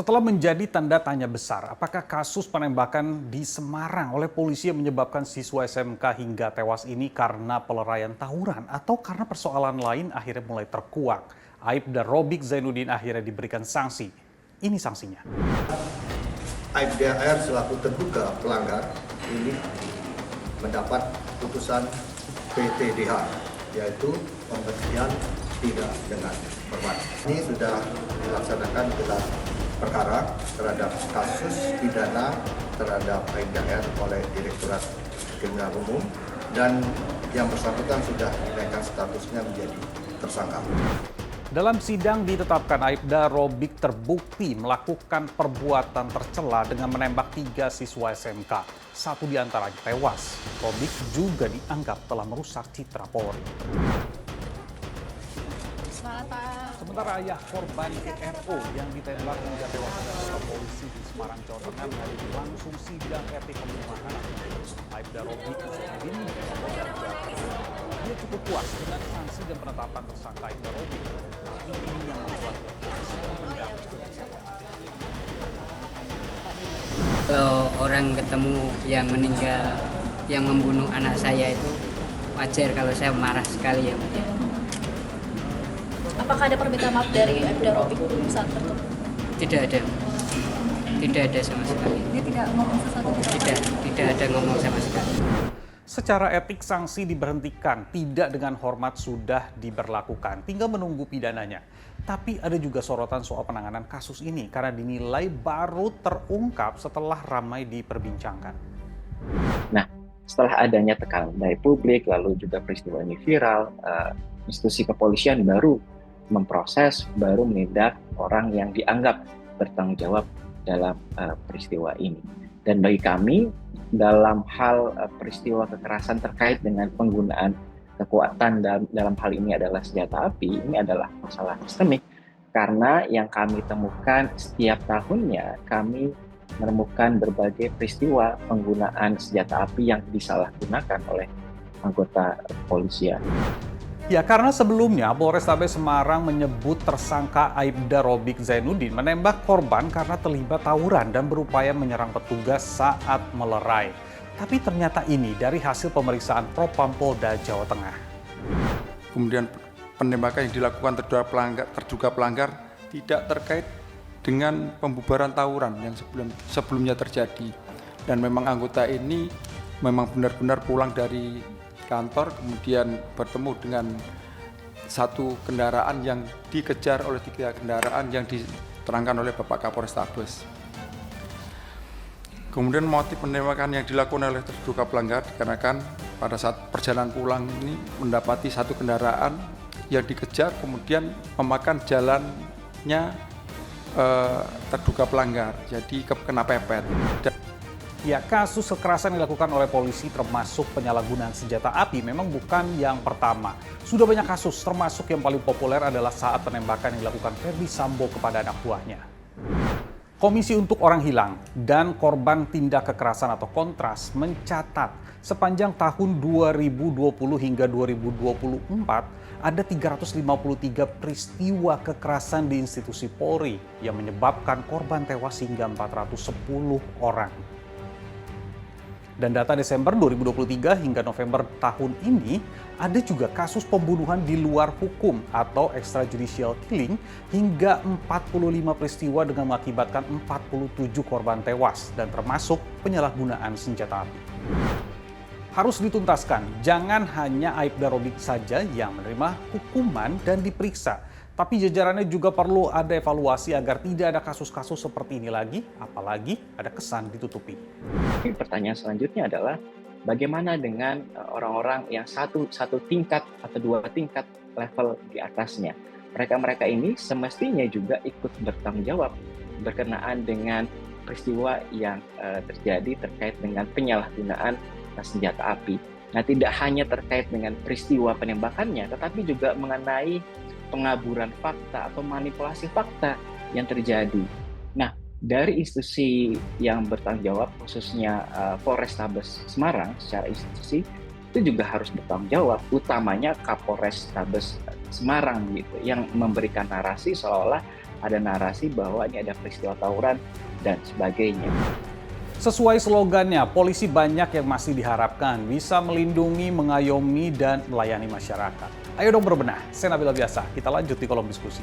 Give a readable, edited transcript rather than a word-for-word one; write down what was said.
Setelah menjadi tanda tanya besar, apakah kasus penembakan di Semarang oleh polisi yang menyebabkan siswa SMK hingga tewas ini karena pelerayan tawuran atau karena persoalan lain akhirnya mulai terkuak? Aibda Robik Zainuddin akhirnya diberikan sanksi. Ini sanksinya. Aibda R selaku terduga pelanggar ini mendapat putusan PTDH, yaitu pemberhentian tidak dengan hormat. Ini sudah dilaksanakan gelar perkara terhadap kasus pidana terhadap Aibda R oleh Direktorat Kriminal Umum, dan yang bersangkutan sudah dinaikkan statusnya menjadi tersangka. Dalam sidang ditetapkan Aibda Robik terbukti melakukan perbuatan tercela dengan menembak 3 siswa SMK. 1 diantaranya tewas. Robik juga dianggap telah merusak citra Polri. Sementara ayah korban ERO yang ditembak hingga tewas oleh polisi di Semarang, Jawa Tengah menghadiri langsung sidang etik pembunuhan. Aibda Robik ini dia cukup puas dengan sanksi dan penetapan tersangka Aibda Robik. Tapi ini yang membuat kalau orang ketemu yang meninggal, yang membunuh anak saya itu wajar kalau saya marah sekali ya. Apakah ada permintaan maaf dari Aibda Robik saat bertemu? Tidak ada sama sekali. Dia tidak ngomong sesuatu? Tidak ada ngomong sama sekali. Secara etik sanksi diberhentikan, tidak dengan hormat sudah diberlakukan, tinggal menunggu pidananya. Tapi ada juga sorotan soal penanganan kasus ini karena dinilai baru terungkap setelah ramai diperbincangkan. Nah, setelah adanya tekanan dari publik, lalu juga peristiwa ini viral, institusi kepolisian baru memproses, baru menindak orang yang dianggap bertanggung jawab dalam peristiwa ini. Dan bagi kami, dalam hal peristiwa kekerasan terkait dengan penggunaan kekuatan dalam hal ini adalah senjata api, ini adalah masalah sistemik. Karena yang kami temukan setiap tahunnya, kami menemukan berbagai peristiwa penggunaan senjata api yang disalahgunakan oleh anggota kepolisian. Ya, karena sebelumnya Polrestabes Semarang menyebut tersangka Aibda Robik Zainuddin menembak korban karena terlibat tawuran dan berupaya menyerang petugas saat melerai. Tapi ternyata ini dari hasil pemeriksaan Propam Polda Jawa Tengah. Kemudian penembakan yang dilakukan terduga pelanggar tidak terkait dengan pembubaran tawuran yang sebelumnya terjadi. Dan memang anggota ini memang benar-benar pulang dari kantor, kemudian bertemu dengan satu kendaraan yang dikejar oleh 3 kendaraan yang diterangkan oleh Bapak Kapolrestabes. Kemudian motif penembakan yang dilakukan oleh terduga pelanggar dikarenakan pada saat perjalanan pulang ini mendapati satu kendaraan yang dikejar kemudian memakan jalannya terduga pelanggar, jadi kena pepet. Ya, kasus kekerasan yang dilakukan oleh polisi termasuk penyalahgunaan senjata api memang bukan yang pertama. Sudah banyak kasus, termasuk yang paling populer adalah saat penembakan yang dilakukan Ferdy Sambo kepada anak buahnya. Komisi untuk Orang Hilang dan Korban Tindak Kekerasan atau Kontras mencatat sepanjang tahun 2020 hingga 2024 ada 353 peristiwa kekerasan di institusi Polri yang menyebabkan korban tewas hingga 410 orang. Dan data Desember 2023 hingga November tahun ini, ada juga kasus pembunuhan di luar hukum atau extrajudicial killing hingga 45 peristiwa dengan mengakibatkan 47 korban tewas dan termasuk penyalahgunaan senjata api. Harus dituntaskan, jangan hanya Aibda Robik saja yang menerima hukuman dan diperiksa. Tapi jajarannya juga perlu ada evaluasi agar tidak ada kasus-kasus seperti ini lagi, apalagi ada kesan ditutupi. Pertanyaan selanjutnya adalah bagaimana dengan orang-orang yang satu tingkat atau 2 tingkat level di atasnya. Mereka ini semestinya juga ikut bertanggung jawab berkenaan dengan peristiwa yang terjadi terkait dengan penyalahgunaan senjata api. Nah, tidak hanya terkait dengan peristiwa penembakannya, tetapi juga mengenai pengaburan fakta atau manipulasi fakta yang terjadi. Nah, dari institusi yang bertanggung jawab, khususnya Polrestabes Semarang secara institusi, itu juga harus bertanggung jawab, utamanya Kapolrestabes Semarang gitu, yang memberikan narasi seolah-olah ada narasi bahwa ini ada peristiwa tawuran dan sebagainya. Sesuai slogannya, polisi banyak yang masih diharapkan bisa melindungi, mengayomi, dan melayani masyarakat. Ayo dong berbenah, saya Nabila Biasa, kita lanjut di kolom diskusi.